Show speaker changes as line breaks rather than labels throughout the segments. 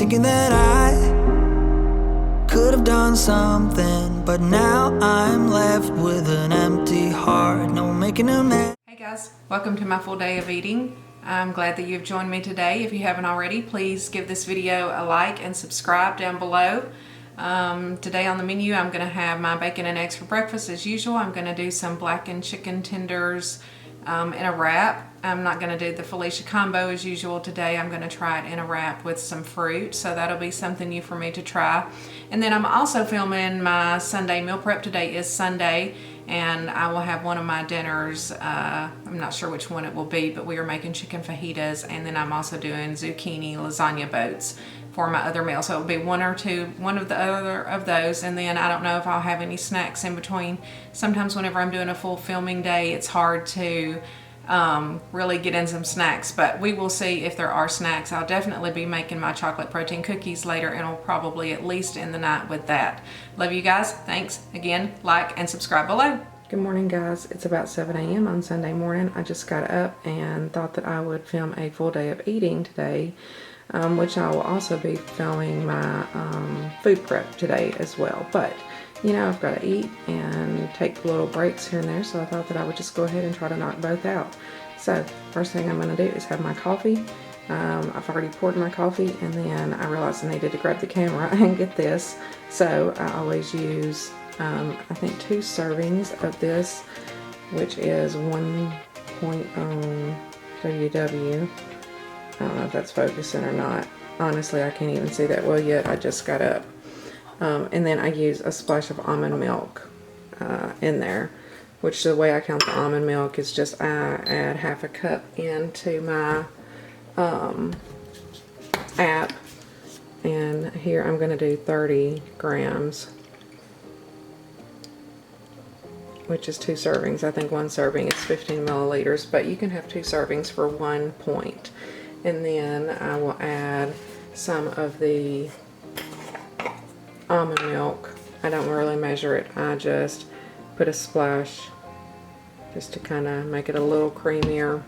thinking that I could have done something, but now I'm left with an empty heart. No making a mess.
Hey guys, welcome to my full day of eating. I'm glad that you've joined me today. If you haven't already, please give this video a like and subscribe down below. Today on the menu, I'm going to have my bacon and eggs for breakfast as usual. I'm going to do some blackened chicken tenders in a wrap. I'm not going to do the Felicia combo as usual today. I'm going to try it in a wrap with some fruit, so that'll be something new for me to try. And then I'm also filming my Sunday meal prep. Today is Sunday, and I will have one of my dinners. I'm not sure which one it will be, but we are making chicken fajitas, and then I'm also doing zucchini lasagna boats for my other meal. So it'll be one of the other of those, and then I don't know if I'll have any snacks in between. Sometimes whenever I'm doing a full filming day, it's hard to really get in some snacks, but we will see if there are snacks. I'll definitely be making my chocolate protein cookies later, and I'll probably at least end the night with that. Love you guys. Thanks again. Like and subscribe below. Good morning, guys. It's about 7 a.m. on Sunday morning. I just got up and thought that I would film a full day of eating today, which I will also be filming my food prep today as well. But you know, I've got to eat and take little breaks here and there, so I thought that I would just go ahead and try to knock both out. So first thing I'm going to do is have my coffee. I've already poured my coffee, and then I realized I needed to grab the camera and get this. So I always use I think 2 servings of this, which is 1.0 WW. I don't know if that's focusing or not. Honestly, I can't even see that well yet. I just got up. And then I use a splash of almond milk in there, which the way I count the almond milk is just I add half a cup into my app, and here I'm going to do 30 grams, which is 2 servings. I think 1 serving is 15 milliliters, but you can have 2 servings for 1 point. And then I will add some of the almond milk. I don't really measure it. I just put a splash just to kind of make it a little creamier.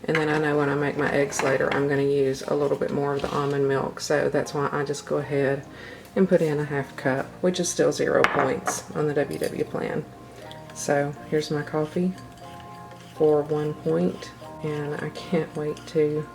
And then I know when I make my eggs later, I'm going to use a little bit more of the almond milk. So that's why I just go ahead and put in a half cup, which is still 0 points on the WW plan. So here's my coffee for 1 point, and I can't wait to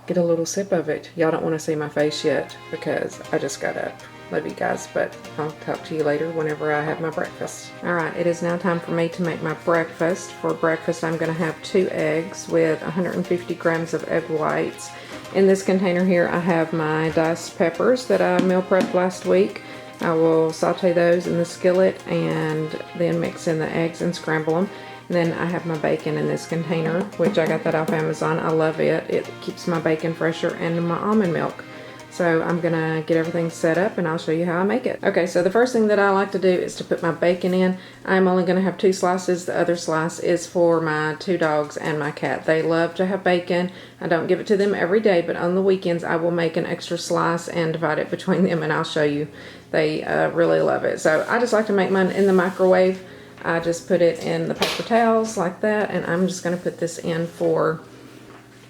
get a little sip of it. Y'all don't want to see my face yet because I just got up. Love you guys, but I'll talk to you later whenever I have my breakfast. Alright, it is now time for me to make my breakfast. For breakfast, I'm going to have 2 eggs with 150 grams of egg whites. In this container here, I have my diced peppers that I meal prepped last week. I will saute those in the skillet and then mix in the eggs and scramble them. And then I have my bacon in this container, which I got that off Amazon. I love it. It keeps my bacon fresher, and my almond milk. So I'm gonna get everything set up and I'll show you how I make it. Okay, so the first thing that I like to do is to put my bacon in. I'm only gonna have 2 slices. The other slice is for my 2 dogs and my cat. They love to have bacon. I don't give it to them every day, but on the weekends I will make an extra slice and divide it between them, and I'll show you. They really love it. So I just like to make mine in the microwave. I just put it in the paper towels like that, and I'm just going to put this in for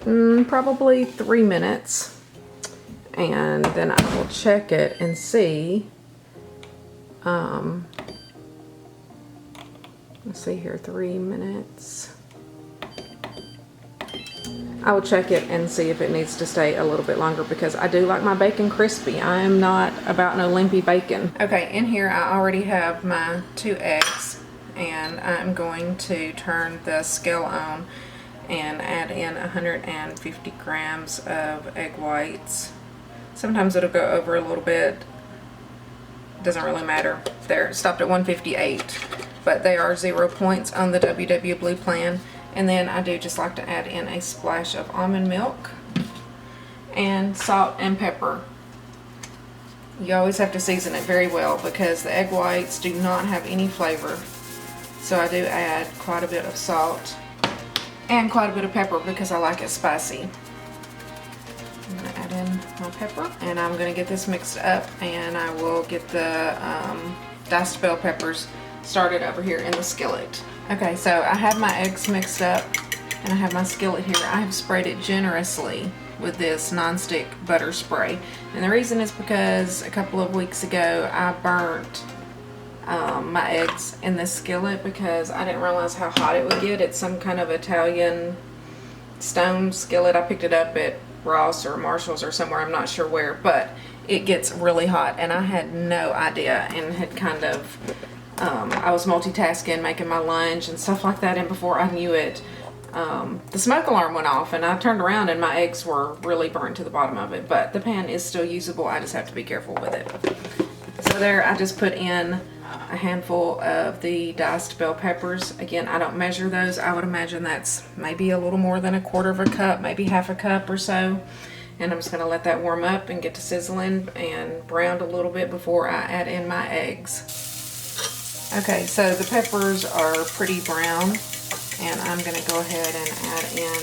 probably 3 minutes, and then I will check it and see. Let's see here, 3 minutes. I will check it and see if it needs to stay a little bit longer, because I do like my bacon crispy. I am not about no limpy bacon. Okay, in here I already have my 2 eggs. And I'm going to turn the scale on and add in 150 grams of egg whites. Sometimes it'll go over a little bit. Doesn't really matter. They're stopped at 158, but they are 0 points on the WW Blue plan. And then I do just like to add in a splash of almond milk and salt and pepper. You always have to season it very well because the egg whites do not have any flavor. So I do add quite a bit of salt and quite a bit of pepper because I like it spicy. I'm going to add in my pepper, and I'm going to get this mixed up, and I will get the diced bell peppers started over here in the skillet. Okay, so I have my eggs mixed up and I have my skillet here. I have sprayed it generously with this nonstick butter spray. And the reason is because a couple of weeks ago I burnt my eggs in this skillet because I didn't realize how hot it would get. It's some kind of Italian stone skillet. I picked it up at Ross or Marshall's or somewhere, I'm not sure where, but it gets really hot and I had no idea, and had kind of I was multitasking, making my lunch and stuff like that, and before I knew it, the smoke alarm went off and I turned around and my eggs were really burnt to the bottom of it. But the pan is still usable, I just have to be careful with it. So there, I just put in a handful of the diced bell peppers. Again, I don't measure those. I would imagine that's maybe a little more than 1/4 of a cup, maybe half a cup or so. And I'm just going to let that warm up and get to sizzling and browned a little bit before I add in my eggs. Okay, so the peppers are pretty brown, and I'm going to go ahead and add in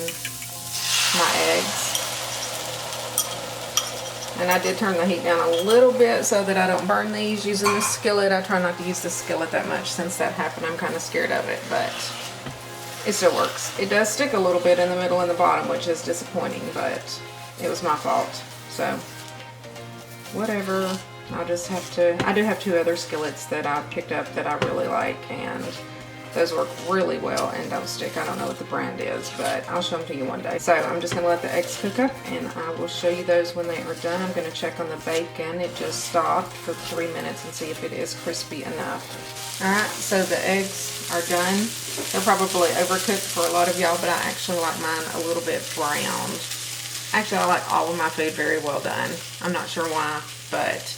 my eggs. And I did turn the heat down a little bit so that I don't burn these using the skillet. I try not to use the skillet that much. Since that happened, I'm kind of scared of it, but it still works. It does stick a little bit in the middle and the bottom, which is disappointing, but it was my fault. So whatever, I'll just have to, I do have 2 other skillets that I picked up that I really like, and those work really well and don't stick. I don't know what the brand is, but I'll show them to you one day. So I'm just gonna let the eggs cook up and I will show you those when they are done. I'm gonna check on the bacon. It just stopped for 3 minutes and see if it is crispy enough. All right, so the eggs are done. They're probably overcooked for a lot of y'all, but I actually like mine a little bit browned. Actually, I like all of my food very well done. I'm not sure why, but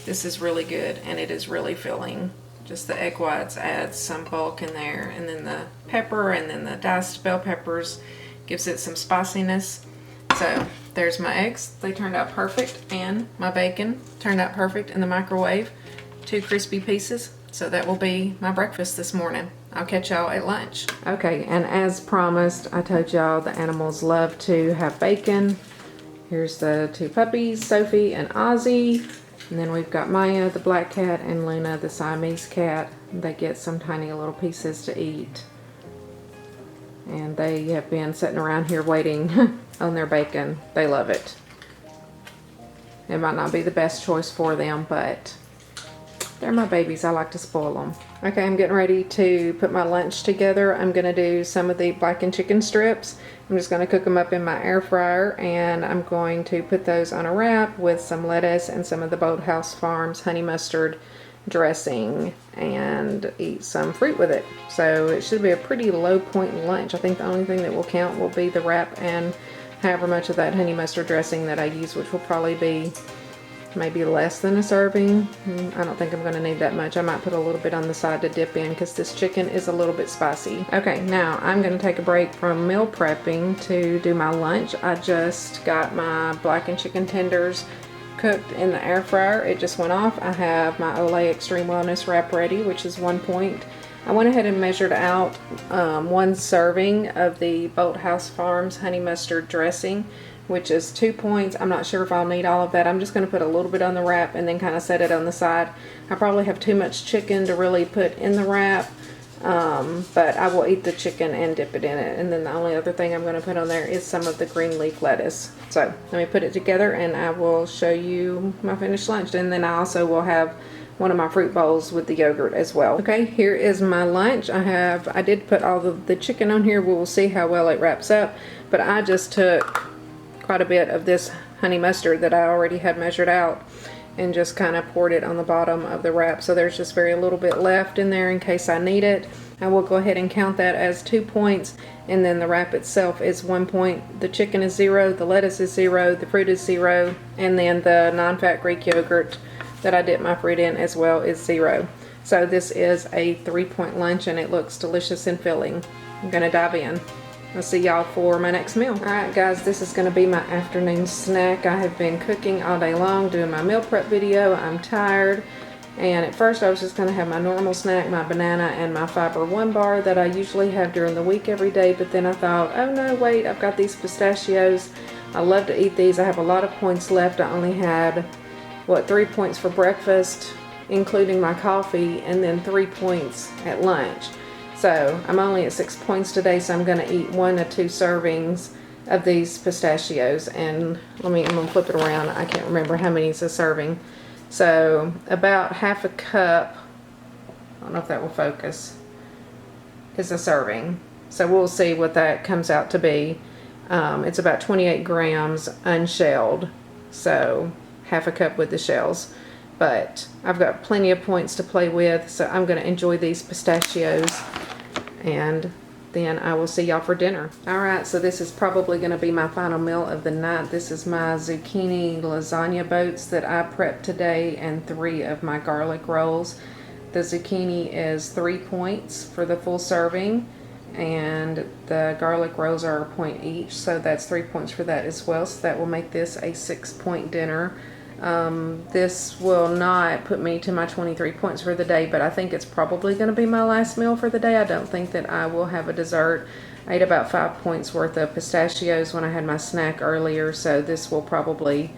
this is really good and it is really filling. Just the egg whites adds some bulk in there, and then the pepper and then the diced bell peppers gives it some spiciness. So there's my eggs. They turned out perfect, and my bacon turned out perfect in the microwave. 2 crispy pieces. So that will be my breakfast this morning. I'll catch y'all at lunch. Okay, and as promised, I told y'all the animals love to have bacon. Here's the 2 puppies, Sophie and Ozzy. And then we've got Maya, the black cat, and Luna, the Siamese cat. They get some tiny little pieces to eat. And they have been sitting around here waiting on their bacon. They love it. It might not be the best choice for them, but they're my babies. I like to spoil them. Okay, I'm getting ready to put my lunch together. I'm going to do some of the blackened chicken strips. I'm just going to cook them up in my air fryer, and I'm going to put those on a wrap with some lettuce and some of the Boathouse Farms honey mustard dressing, and eat some fruit with it. So it should be a pretty low point lunch. I think the only thing that will count will be the wrap and however much of that honey mustard dressing that I use, which will probably be maybe less than a serving. I don't think I'm going to need that much. I might put a little bit on the side to dip in because this chicken is a little bit spicy. Okay, now I'm going to take a break from meal prepping to do my lunch. I just got my blackened chicken tenders cooked in the air fryer. It just went off. I have my Olay Extreme Wellness wrap ready, which is 1 point. I went ahead and measured out 1 serving of the Boathouse Farms honey mustard dressing, which is 2 points. I'm not sure if I'll need all of that. I'm just going to put a little bit on the wrap and then kind of set it on the side. I probably have too much chicken to really put in the wrap, but I will eat the chicken and dip it in it. And then the only other thing I'm going to put on there is some of the green leaf lettuce. So let me put it together and I will show you my finished lunch. And then I also will have one of my fruit bowls with the yogurt as well. Okay, here is my lunch. I did put all the chicken on here. We will see how well it wraps up, but I just took quite a bit of this honey mustard that I already had measured out and just kind of poured it on the bottom of the wrap. So there's just very little bit left in there in case I need it. I will go ahead and count that as 2 points, and then the wrap itself is 1 point. The chicken is 0, the lettuce is 0, the fruit is 0, and then the non-fat Greek yogurt that I dip my fruit in as well is 0. So this is a 3-point lunch and it looks delicious and filling. I'm gonna dive in. I'll see y'all for my next meal. Alright guys, this is going to be my afternoon snack. I have been cooking all day long doing my meal prep video. I'm tired, and at first I was just going to have my normal snack, my banana and my Fiber One bar that I usually have during the week every day, but then I thought, oh no, wait, I've got these pistachios. I love to eat these. I have a lot of points left. I only had, 3 points for breakfast, including my coffee, and then 3 points at lunch. So I'm only at 6 points today, so I'm going to eat 1 to 2 servings of these pistachios, and I'm gonna flip it around. I can't remember how many is a serving. So about half a cup, I don't know if that will focus, is a serving. So we'll see what that comes out to be. It's about 28 grams unshelled, so half a cup with the shells. But I've got plenty of points to play with, so I'm going to enjoy these pistachios, and then I will see y'all for dinner. Alright, so this is probably going to be my final meal of the night. This is my zucchini lasagna boats that I prepped today, and 3 of my garlic rolls. The zucchini is 3 points for the full serving, and the garlic rolls are a point each, so that's 3 points for that as well. So that will make this a 6-point dinner. This will not put me to my 23 points for the day, but I think it's probably going to be my last meal for the day. I don't think that I will have a dessert. I ate about 5 points worth of pistachios when I had my snack earlier, so this will probably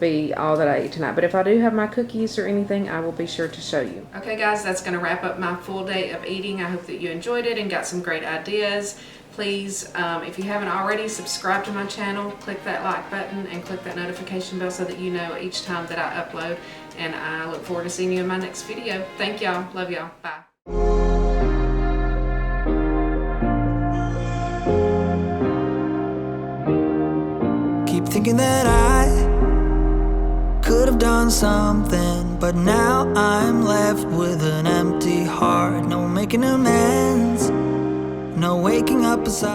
be all that I eat tonight. But if I do have my cookies or anything, I will be sure to show you. Okay guys, that's going to wrap up my full day of eating. I hope that you enjoyed it and got some great ideas. Please, if you haven't already, subscribe to my channel, click that like button, and click that notification bell so that you know each time that I upload. And I look forward to seeing you in my next video. Thank y'all. Love y'all. Bye.
Keep thinking that I could have done something, but now I'm left with an empty heart. No making amends, no waking up beside